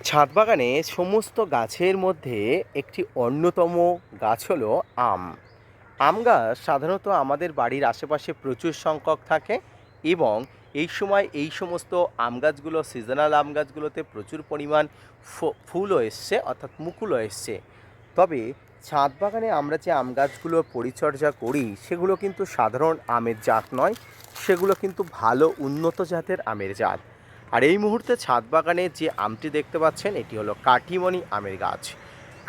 ছাদ বাগানে সমস্ত গাছের মধ্যে একটি অন্যতম গাছ হলো আম। আম গাছ সাধারণত আমাদের বাড়ির আশেপাশে প্রচুর সংখ্যক থাকে এবং এই সময় এই সমস্ত আম গাছগুলো সিজনাল আম গাছগুলোতে প্রচুর পরিমাণ ফুলও এসছে, অর্থাৎ মুকুলও এসছে। তবে ছাদ বাগানে আমরা যে আম গাছগুলোর পরিচর্যা করি সেগুলো কিন্তু সাধারণ আমের জাত নয়, সেগুলো কিন্তু ভালো উন্নত জাতের আমের জাত। আর এই মুহূর্তে ছাদ বাগানে যে আমটি দেখতে পাচ্ছেন এটি হলো কাটিমনি আমের গাছ।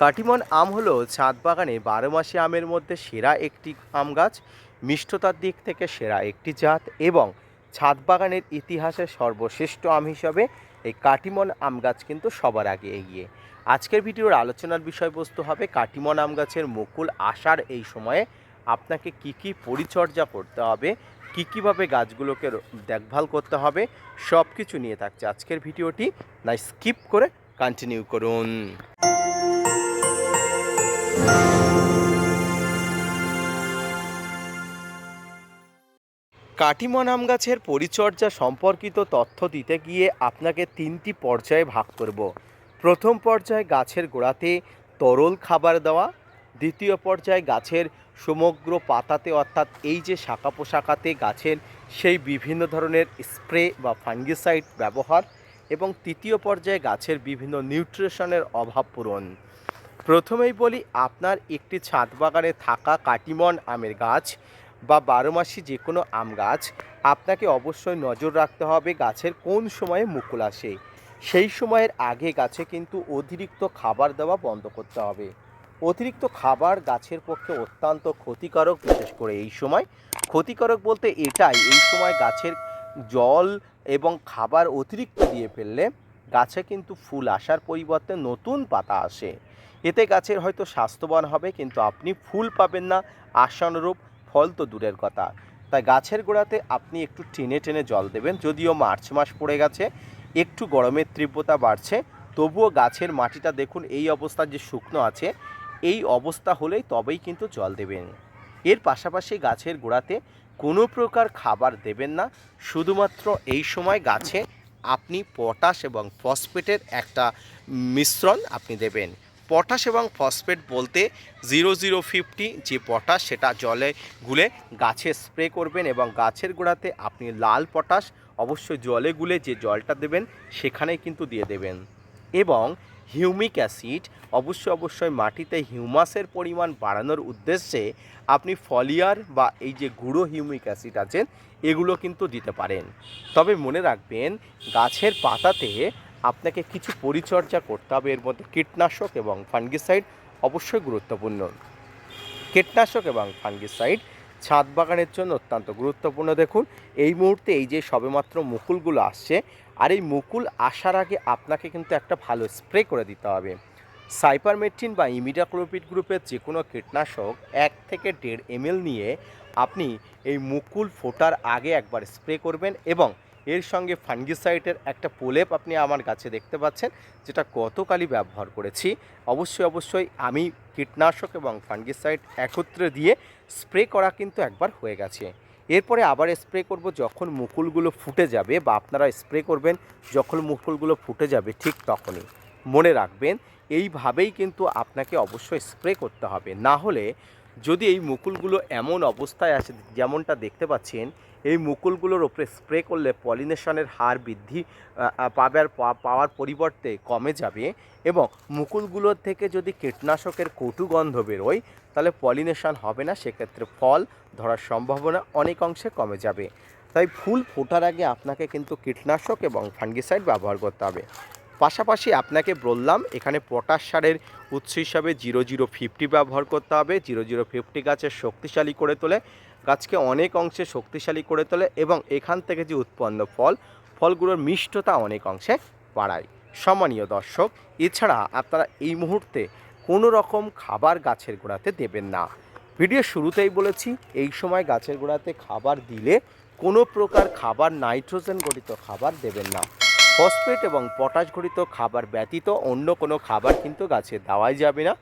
কাটিমন আম হলো ছাদ বাগানে 12 মাসি আমের মধ্যে সেরা একটি আম গাছ, মিষ্টতার দিক থেকে সেরা একটি জাত এবং ছাদ বাগানের ইতিহাসের সর্বশ্রেষ্ঠ আম হিসাবে এই কাটিমন আম গাছ কিন্তু সবার আগে এগিয়ে। আজকের ভিডিওর আলোচনার বিষয়বস্তু হবে কাটিমন আম গাছের মুকুল আসার এই সময়ে আপনাকে কি পরিচর্যা করতে হবে, কীভাবে গাছগুলোকে দেখভাল করতে হবে, সব কিছু নিয়ে থাকছে আজকের ভিডিওটি। না স্কিপ করে কন্টিনিউ করুন। কাটিমন আম গাছের পরিচর্যা সম্পর্কিত তথ্য দিতে গিয়ে আপনাকে 3টি পর্যায়ে ভাগ করব। প্রথম পর্যায়ে গাছের গোড়াতে তরল খাবার দেওয়া, দ্বিতীয় পর্যায়ে গাছের সমগ্র পাতাতে অর্থাৎ এই যে শাখা পোশাখাতে গাছের সেই বিভিন্ন ধরনের স্প্রে বা ফাঙ্গিসাইড ব্যবহার এবং তৃতীয় পর্যায়ে গাছের বিভিন্ন নিউট্রিশনের অভাব পূরণ। প্রথমেই বলি, আপনার একটি ছাদ বাগানে থাকা কাটিমন আমের গাছ বা 12 মাসি যে কোনো আম গাছ আপনাকে অবশ্যই নজর রাখতে হবে গাছের কোন সময়ে মুকুল আসে। সেই সময়ের আগে গাছে কিন্তু অতিরিক্ত খাবার দেওয়া বন্ধ করতে হবে। অতিরিক্ত খাবার গাছের পক্ষে অত্যন্ত ক্ষতিকারক, বিশেষ করে এই সময়। ক্ষতিকারক বলতে এটাই, এই সময় গাছের জল এবং খাবার অতিরিক্ত দিয়ে ফেললে গাছে কিন্তু ফুল আসার পরিবর্তে নতুন পাতা আসে। এতে গাছের হয়তো স্বাস্থ্যবান হবে কিন্তু আপনি ফুল পাবেন না, আশানুরূপ ফল তো দূরের কথা। তাই গাছের গোড়াতে আপনি একটু টেনে টেনে জল দেবেন। যদিও মার্চ মাস পড়ে গেছে, একটু গরমের তীব্রতা বাড়ছে, তবুও গাছের মাটিটা দেখুন এই অবস্থা যে শুকনো আছে, এই অবস্থা হলেই তবেই কিন্তু জল দেবেন। এর পাশাপাশি গাছের গোড়াতে কোনো প্রকার খাবার দেবেন না, শুধুমাত্র এই সময় গাছে আপনি পটাশ এবং ফসফেটের একটা মিশ্রণ আপনি দেবেন। পটাশ এবং ফসফেট বলতে 0050 যে পটাশ সেটা জলে গুলে গাছে স্প্রে করবেন এবং গাছের গোড়াতে আপনি লাল পটাশ অবশ্যই জলে গুলে যে জলটা দেবেন সেখানেই কিন্তু দিয়ে দেবেন। এবং হিউমিক অ্যাসিড অবশ্যই মাটিতে হিউমাসের পরিমাণ বাড়ানোর উদ্দেশ্যে আপনি ফলিয়ার বা এই যে গুঁড়ো হিউমিক অ্যাসিড আছেন এগুলো কিন্তু দিতে পারেন। তবে মনে রাখবেন, গাছের পাতাতে আপনাকে কিছু পরিচর্যা করতে হবে। এর মধ্যে কীটনাশক এবং ফাঙ্গিসাইড অবশ্যই গুরুত্বপূর্ণ। কীটনাশক এবং ফাঙ্গিসাইড ছাদ বাগানের জন্য অত্যন্ত গুরুত্বপূর্ণ। দেখুন এই মুহূর্তে এই যে সবেমাত্র মুকুলগুলো আসছে, আর এই মুকুল আসার আগে আপনাকে কিন্তু একটা ভালো স্প্রে করে দিতে হবে। সাইপারমেথ্রিন বা ইমিডাক্লোপিড গ্রুপের যে কোনো কীটনাশক 1 থেকে 1.5 ml নিয়ে আপনি এই মুকুল ফোটার আগে একবার স্প্রে করবেন এবং এর সঙ্গে ফাঙ্গিসাইডের একটা প্রলেপ আপনি আমার গাছে দেখতে পাচ্ছেন, যেটা গতকালই ব্যবহার করেছি। অবশ্যই আমি কীটনাশক এবং ফাঙ্গিসাইড একত্রে দিয়ে স্প্রে করা কিন্তু একবার হয়ে গেছে। এরপরে আবার স্প্রে করব যখন মুকুলগুলো ফুটে যাবে, বা আপনারা স্প্রে করবেন যখন মুকুলগুলো ফুটে যাবে ঠিক তখনই। মনে রাখবেন, এইভাবেই কিন্তু আপনাকে অবশ্যই স্প্রে করতে হবে। না হলে যদি এই মুকুলগুলো এমন অবস্থায় আসে যেমনটা দেখতে পাচ্ছেন, এই মুকুলগুলোর ওপরে স্প্রে করলে পলিনেশনের হার বৃদ্ধি পাওয়ার পরিবর্তে কমে যাবে এবং মুকুলগুলোর থেকে যদি কীটনাশকের কটু গন্ধ বেরোয় তাহলে পলিনেশন হবে না, সেক্ষেত্রে ফল ধরার সম্ভাবনা অনেক অংশে কমে যাবে। তাই ফুল ফোটার আগে আপনাকে কিন্তু কীটনাশক এবং ফাঙ্গিসাইড ব্যবহার করতে হবে। পাশাপাশি আপনাকে বললাম এখানে পটাশ সারের উৎস হিসাবে 0050 ব্যবহার করতে হবে। 0050 গাছের শক্তিশালী করে তোলে, গাছকে অনেক অংশে শক্তিশালী করে তোলে এবং এখান থেকে যে উৎপন্ন ফলগুলোর মিষ্টতা অনেক অংশে বাড়ায়। সম্মানীয় দর্শক, এছাড়া আপনারা এই মুহূর্তে কোনো রকম খাবার গাছের গোড়াতে দেবেন না। ভিডিও শুরুতেই বলেছি, এই সময় গাছের গোড়াতে খাবার দিলে কোনো প্রকার খাবার নাইট্রোজেন গঠিত খাবার দেবেন না। ফসফেট এবং পটাশ ঘটিত খাবার ব্যতীত অন্য কোনো খাবার কিন্তু গাছে দেওয়াই যাবে না,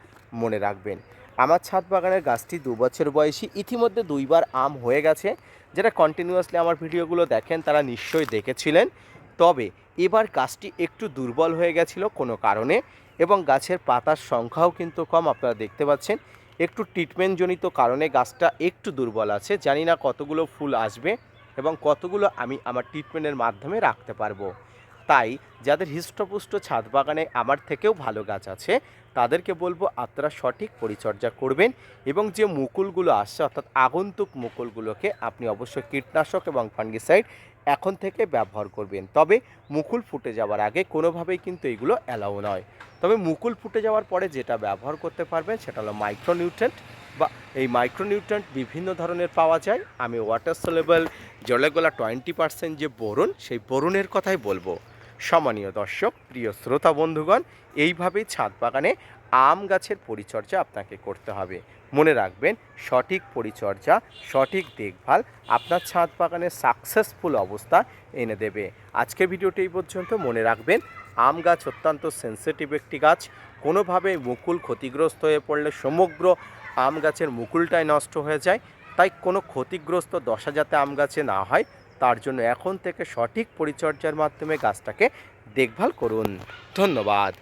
মনে রাখবেন। আমার ছাদ বাগানের গাছটি 2 বছর বয়সী, ইতিমধ্যে 2বার আম হয়ে গেছে। যারা কন্টিনিউয়াসলি আমার ভিডিওগুলো দেখেন তারা নিশ্চয়ই দেখেছিলেন। তবে এবার গাছটি একটু দুর্বল হয়ে গেছিল কোনো কারণে এবং গাছের পাতার সংখ্যাও কিন্তু কম, আপনারা দেখতে পাচ্ছেন। একটু ট্রিটমেন্টজনিত কারণে গাছটা একটু দুর্বল আছে। জানি না কতগুলো ফুল আসবে এবং কতগুলো আমি আমার ট্রিটমেন্টের মাধ্যমে রাখতে পারবো। তাই যাদের হৃষ্টপুষ্ট ছাদ বাগানে আমার থেকেও ভালো গাছ আছে তাদেরকে বলবো আপনারা সঠিক পরিচর্যা করবেন এবং যে মুকুলগুলো আসছে অর্থাৎ আগন্তুক মুকুলগুলোকে আপনি অবশ্যই কীটনাশক এবং ফাঙ্গিসাইড এখন থেকে ব্যবহার করবেন। তবে মুকুল ফুটে যাওয়ার আগে কোনোভাবেই কিন্তু এগুলো অ্যালাউ নয়। তবে মুকুল ফুটে যাওয়ার পরে যেটা ব্যবহার করতে পারবেন সেটা হলো মাইক্রোনিউট্রেন্ট, বা এই মাইক্রোনিউট্রেন্ট বিভিন্ন ধরনের পাওয়া যায়। আমি ওয়াটার সলেবল জলে গোলা 20% যে বোরন, সেই বোরনের কথাই বলবো। সম্মানীয় দর্শক, প্রিয় শ্রোতা বন্ধুগণ, এইভাবেই ছাদ বাগানে আম গাছের পরিচর্যা আপনাকে করতে হবে। মনে রাখবেন, সঠিক পরিচর্যা, সঠিক দেখভাল আপনার ছাদ বাগানের সাকসেসফুল অবস্থা এনে দেবে। আজকের ভিডিওটি এই পর্যন্ত। মনে রাখবেন, আম গাছ অত্যন্ত সেন্সিটিভ একটি গাছ। কোনোভাবে মুকুল ক্ষতিগ্রস্ত হয়ে পড়লে সমগ্র আম গাছের মুকুলটাই নষ্ট হয়ে যায়। তাই কোনো ক্ষতিগ্রস্ত দশা যাতে আম গাছে না হয় তার জন্য এখন থেকে সঠিক পরিচর্যার মাধ্যমে গাছটাকে দেখভাল করুন। ধন্যবাদ।